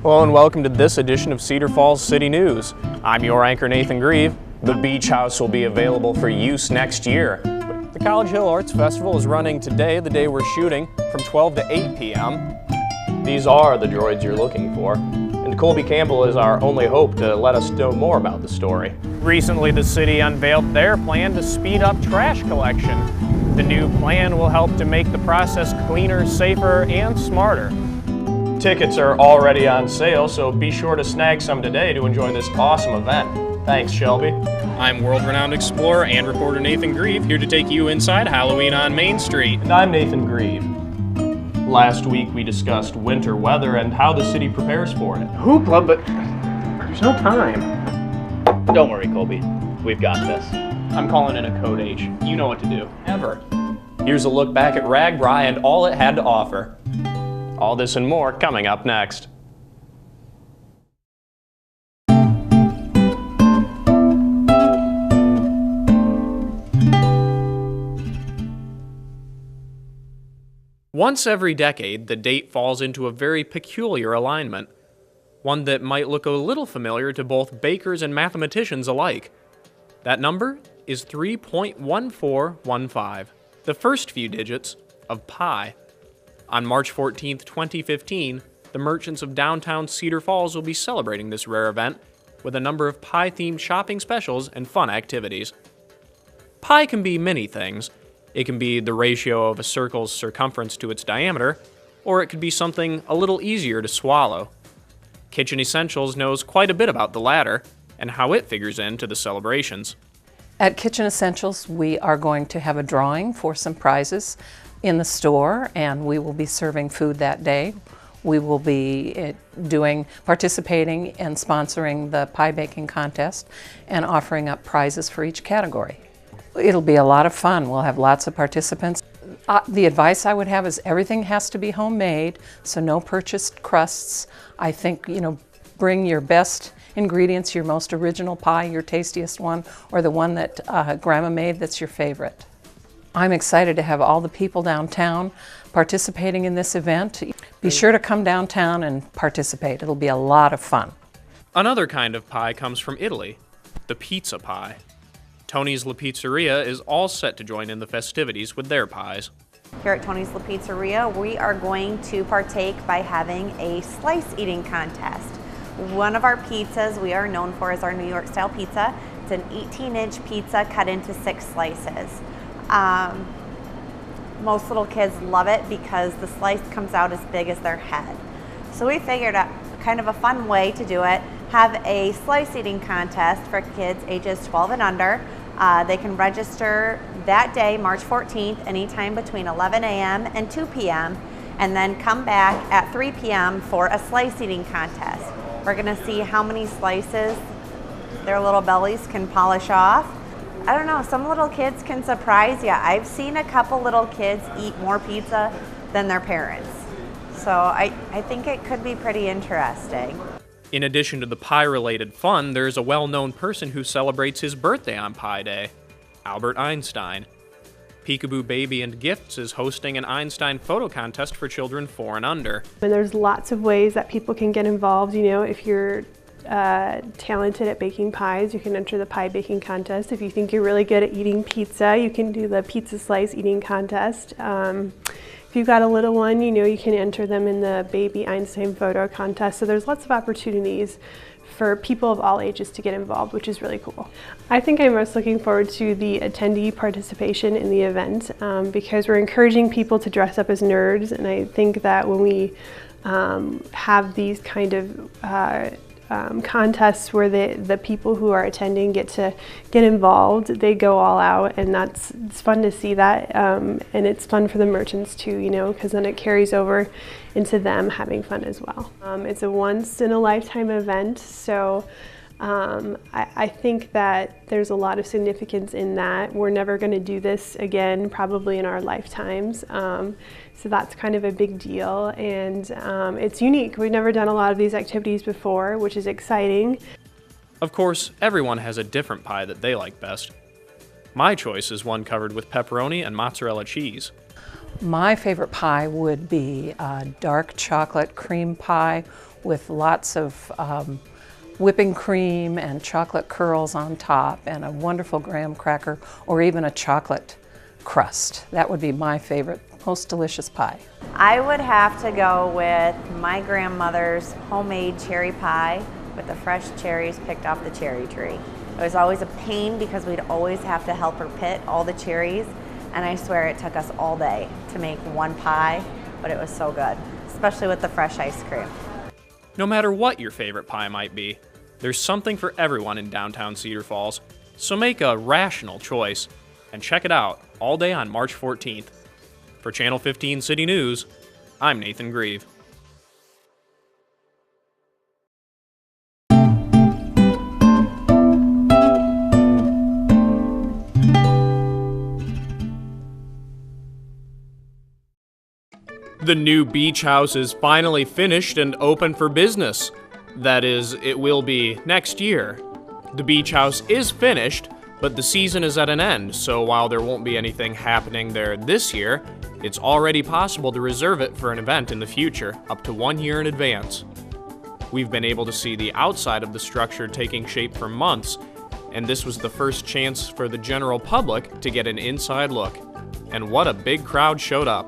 Hello and welcome to this edition of Cedar Falls City News. I'm your anchor, Nathan Greve. The beach house will be available for use next year. The College Hill Arts Festival is running today, the day we're shooting, from 12 to 8 p.m. These are the droids you're looking for. And Colby Campbell is our only hope to let us know more about the story. Recently, the city unveiled their plan to speed up trash collection. The new plan will help to make the process cleaner, safer, and smarter. Tickets are already on sale, so be sure to snag some today to enjoy this awesome event. Thanks, Shelby. I'm world-renowned explorer and reporter Nathan Greve, here to take you inside Halloween on Main Street. And I'm Nathan Greve. Last week we discussed winter weather and how the city prepares for it. Hoopla, but there's no time. Don't worry, Colby. We've got this. I'm calling in a code H. You know what to do. Ever. Here's a look back at Ragbri and all it had to offer. All this and more coming up next. Once every decade, the date falls into a very peculiar alignment, one that might look a little familiar to both bakers and mathematicians alike. That number is 3.1415, the first few digits of pi. On March 14, 2015, the merchants of downtown Cedar Falls will be celebrating this rare event with a number of pi-themed shopping specials and fun activities. Pi can be many things. It can be the ratio of a circle's circumference to its diameter, or it could be something a little easier to swallow. Kitchen Essentials knows quite a bit about the latter and how it figures into the celebrations. At Kitchen Essentials, we are going to have a drawing for some prizes in the store, and we will be serving food that day. We will be participating and sponsoring the pie baking contest and offering up prizes for each category. It'll be a lot of fun. We'll have lots of participants. The advice I would have is everything has to be homemade, so no purchased crusts. I think, bring your best ingredients, your most original pie, your tastiest one, or the one that Grandma made that's your favorite. I'm excited to have all the people downtown participating in this event. Be sure to come downtown and participate. It'll be a lot of fun. Another kind of pie comes from Italy, the pizza pie. Tony's La Pizzeria is all set to join in the festivities with their pies. Here at Tony's La Pizzeria, we are going to partake by having a slice eating contest. One of our pizzas we are known for is our New York style pizza. It's an 18-inch pizza cut into 6 slices. Most little kids love it because the slice comes out as big as their head. So we figured out kind of a fun way to do it, have a slice eating contest for kids ages 12 and under. They can register that day, March 14th, anytime between 11 a.m. and 2 p.m., and then come back at 3 p.m. for a slice eating contest. We're gonna see how many slices their little bellies can polish off. I don't know, some little kids can surprise you. I've seen a couple little kids eat more pizza than their parents. So I think it could be pretty interesting. In addition to the pie-related fun, there's a well-known person who celebrates his birthday on Pie Day, Albert Einstein. Peekaboo Baby and Gifts is hosting an Einstein photo contest for children 4 and under. And there's lots of ways that people can get involved. If you're talented at baking pies, you can enter the pie baking contest. If you think you're really good at eating pizza, you can do the pizza slice eating contest. If you've got a little one, you can enter them in the Baby Einstein photo contest. So there's lots of opportunities for people of all ages to get involved, which is really cool. I think I'm most looking forward to the attendee participation in the event because we're encouraging people to dress up as nerds, and I think that when we have these kind of contests where the people who are attending get to get involved, they go all out, and it's fun to see that, and it's fun for the merchants too, because then it carries over into them having fun as well. It's a once-in-a-lifetime event, so I think that there's a lot of significance in that. We're never going to do this again, probably in our lifetimes. So that's kind of a big deal, and it's unique. We've never done a lot of these activities before, which is exciting. Of course, everyone has a different pie that they like best. My choice is one covered with pepperoni and mozzarella cheese. My favorite pie would be a dark chocolate cream pie with lots of whipping cream and chocolate curls on top and a wonderful graham cracker or even a chocolate crust. That would be my favorite, most delicious pie. I would have to go with my grandmother's homemade cherry pie with the fresh cherries picked off the cherry tree. It was always a pain because we'd always have to help her pit all the cherries, and I swear it took us all day to make one pie, but it was so good, especially with the fresh ice cream. No matter what your favorite pie might be, there's something for everyone in downtown Cedar Falls, so make a rational choice and check it out all day on March 14th. For Channel 15 City News, I'm Nathan Greve. The new beach house is finally finished and open for business. That is, it will be next year. The beach house is finished, but the season is at an end, so while there won't be anything happening there this year, it's already possible to reserve it for an event in the future, up to 1 year in advance. We've been able to see the outside of the structure taking shape for months, and this was the first chance for the general public to get an inside look. And what a big crowd showed up.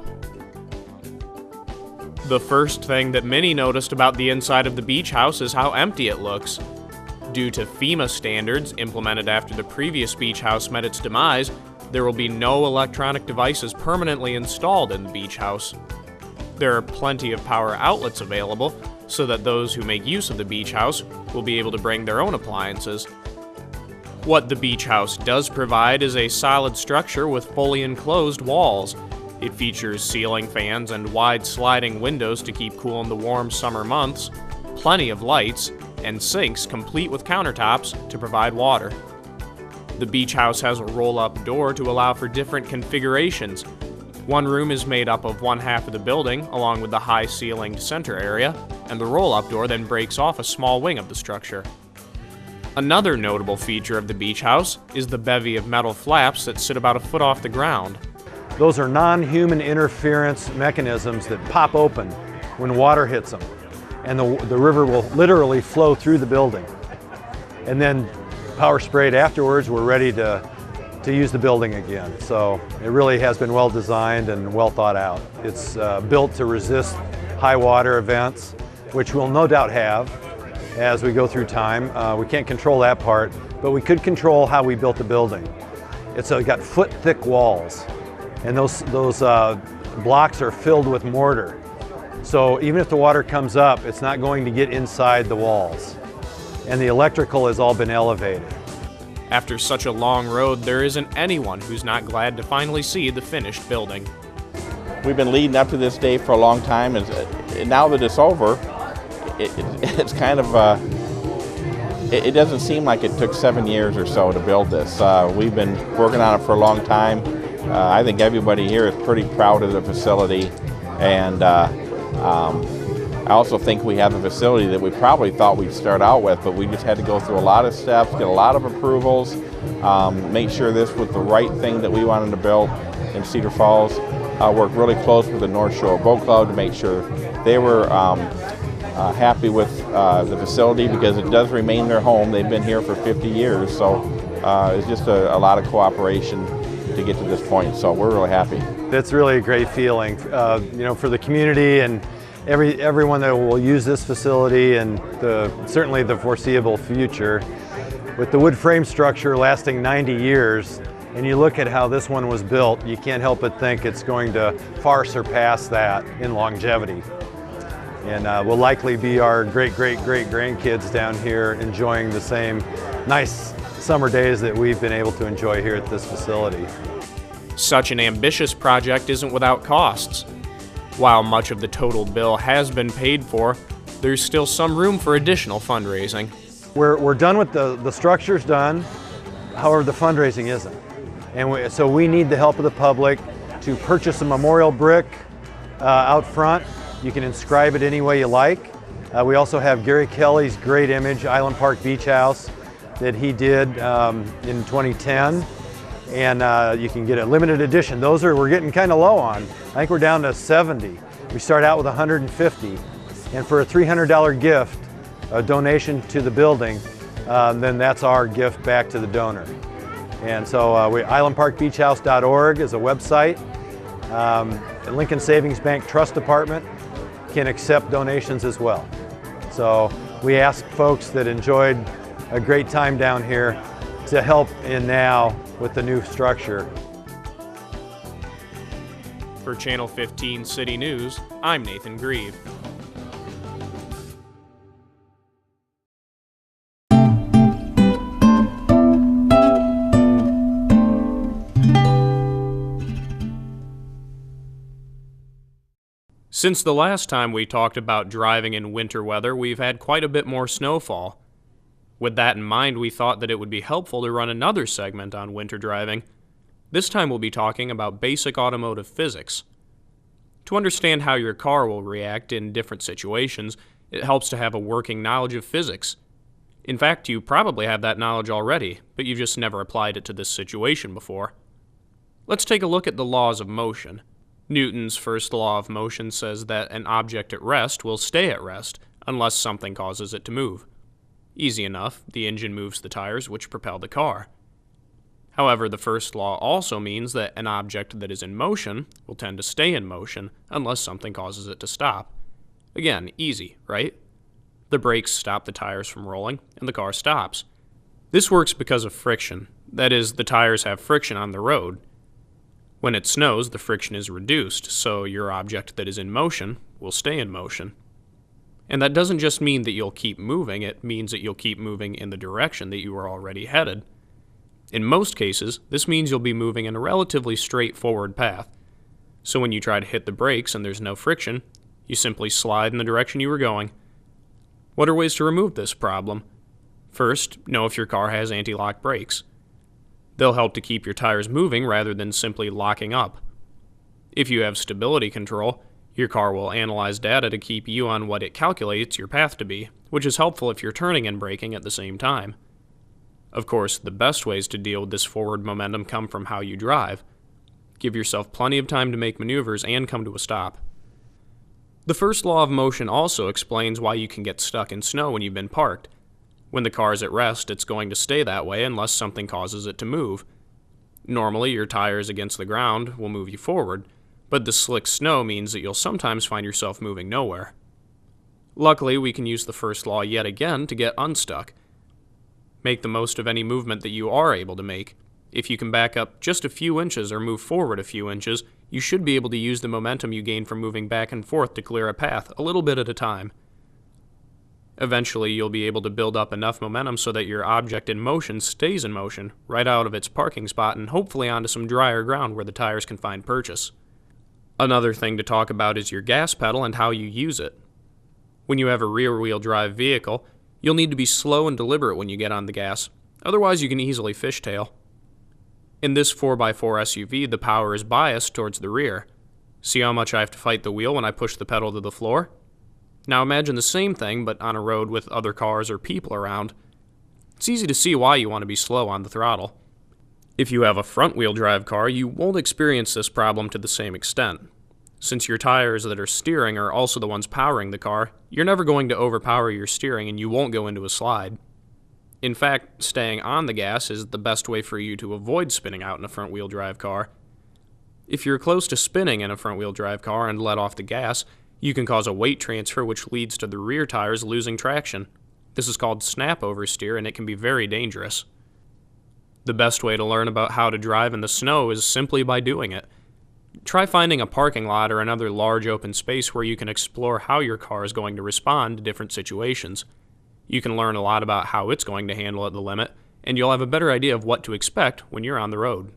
The first thing that many noticed about the inside of the beach house is how empty it looks. Due to FEMA standards implemented after the previous beach house met its demise, there will be no electronic devices permanently installed in the beach house. There are plenty of power outlets available so that those who make use of the beach house will be able to bring their own appliances. What the beach house does provide is a solid structure with fully enclosed walls. It features ceiling fans and wide sliding windows to keep cool in the warm summer months, plenty of lights, and sinks complete with countertops to provide water. The beach house has a roll-up door to allow for different configurations. One room is made up of one half of the building, along with the high-ceilinged center area, and the roll-up door then breaks off a small wing of the structure. Another notable feature of the beach house is the bevy of metal flaps that sit about a foot off the ground. Those are non-human interference mechanisms that pop open when water hits them. And the river will literally flow through the building. And then power sprayed afterwards, we're ready to use the building again. So it really has been well designed and well thought out. It's built to resist high water events, which we'll no doubt have as we go through time. We can't control that part, but we could control how we built the building. It's got foot-thick walls. And those blocks are filled with mortar. So even if the water comes up, it's not going to get inside the walls. And the electrical has all been elevated. After such a long road, there isn't anyone who's not glad to finally see the finished building. We've been leading up to this day for a long time, and now that it's over, it's kind of, it doesn't seem like it took 7 years or so to build this. We've been working on it for a long time. I think everybody here is pretty proud of the facility, and I also think we have a facility that we probably thought we'd start out with, but we just had to go through a lot of steps, get a lot of approvals, make sure this was the right thing that we wanted to build in Cedar Falls. Worked really close with the North Shore Boat Club to make sure they were happy with the facility, because it does remain their home. They've been here for 50 years, so it's just a lot of cooperation to get to this point, so we're really happy. It's really a great feeling, you know, for the community and everyone that will use this facility, and certainly the foreseeable future. With the wood frame structure lasting 90 years, and you look at how this one was built, you can't help but think it's going to far surpass that in longevity. And will likely be our great-great-great-grandkids down here enjoying the same nice summer days that we've been able to enjoy here at this facility. Such an ambitious project isn't without costs. While much of the total bill has been paid for, there's still some room for additional fundraising. We're done with the structure's done, however the fundraising isn't. And so we need the help of the public to purchase a memorial brick out front. You can inscribe it any way you like. We also have Gary Kelly's great image, Island Park Beach House, that he did in 2010. And you can get a limited edition. Those we're getting kind of low on. I think we're down to 70. We start out with 150. And for a $300 gift, a donation to the building, then that's our gift back to the donor. And so islandparkbeachhouse.org is a website. The Lincoln Savings Bank Trust Department can accept donations as well. So we ask folks that enjoyed a great time down here to help in now with the new structure. For Channel 15 City News, I'm Nathan Greve. Since the last time we talked about driving in winter weather, we've had quite a bit more snowfall. With that in mind, we thought that it would be helpful to run another segment on winter driving. This time we'll be talking about basic automotive physics. To understand how your car will react in different situations, it helps to have a working knowledge of physics. In fact, you probably have that knowledge already, but you've just never applied it to this situation before. Let's take a look at the laws of motion. Newton's first law of motion says that an object at rest will stay at rest unless something causes it to move. Easy enough, the engine moves the tires which propel the car. However, the first law also means that an object that is in motion will tend to stay in motion unless something causes it to stop. Again, easy, right? The brakes stop the tires from rolling, and the car stops. This works because of friction. That is, the tires have friction on the road. When it snows, the friction is reduced, so your object that is in motion will stay in motion. And that doesn't just mean that you'll keep moving, it means that you'll keep moving in the direction that you are already headed. In most cases, this means you'll be moving in a relatively straightforward path. So when you try to hit the brakes and there's no friction, you simply slide in the direction you were going. What are ways to remove this problem? First, know if your car has anti-lock brakes. They'll help to keep your tires moving rather than simply locking up. If you have stability control, your car will analyze data to keep you on what it calculates your path to be, which is helpful if you're turning and braking at the same time. Of course, the best ways to deal with this forward momentum come from how you drive. Give yourself plenty of time to make maneuvers and come to a stop. The first law of motion also explains why you can get stuck in snow when you've been parked. When the car is at rest, it's going to stay that way unless something causes it to move. Normally, your tires against the ground will move you forward, but the slick snow means that you'll sometimes find yourself moving nowhere. Luckily, we can use the first law yet again to get unstuck. Make the most of any movement that you are able to make. If you can back up just a few inches or move forward a few inches, you should be able to use the momentum you gain from moving back and forth to clear a path a little bit at a time. Eventually, you'll be able to build up enough momentum so that your object in motion stays in motion, right out of its parking spot and hopefully onto some drier ground where the tires can find purchase. Another thing to talk about is your gas pedal and how you use it. When you have a rear-wheel drive vehicle, you'll need to be slow and deliberate when you get on the gas, otherwise you can easily fishtail. In this 4x4 SUV, the power is biased towards the rear. See how much I have to fight the wheel when I push the pedal to the floor? Now imagine the same thing, but on a road with other cars or people around. It's easy to see why you want to be slow on the throttle. If you have a front-wheel drive car, you won't experience this problem to the same extent. Since your tires that are steering are also the ones powering the car, you're never going to overpower your steering and you won't go into a slide. In fact, staying on the gas is the best way for you to avoid spinning out in a front-wheel drive car. If you're close to spinning in a front-wheel drive car and let off the gas, you can cause a weight transfer which leads to the rear tires losing traction. This is called snap oversteer and it can be very dangerous. The best way to learn about how to drive in the snow is simply by doing it. Try finding a parking lot or another large open space where you can explore how your car is going to respond to different situations. You can learn a lot about how it's going to handle at the limit, and you'll have a better idea of what to expect when you're on the road.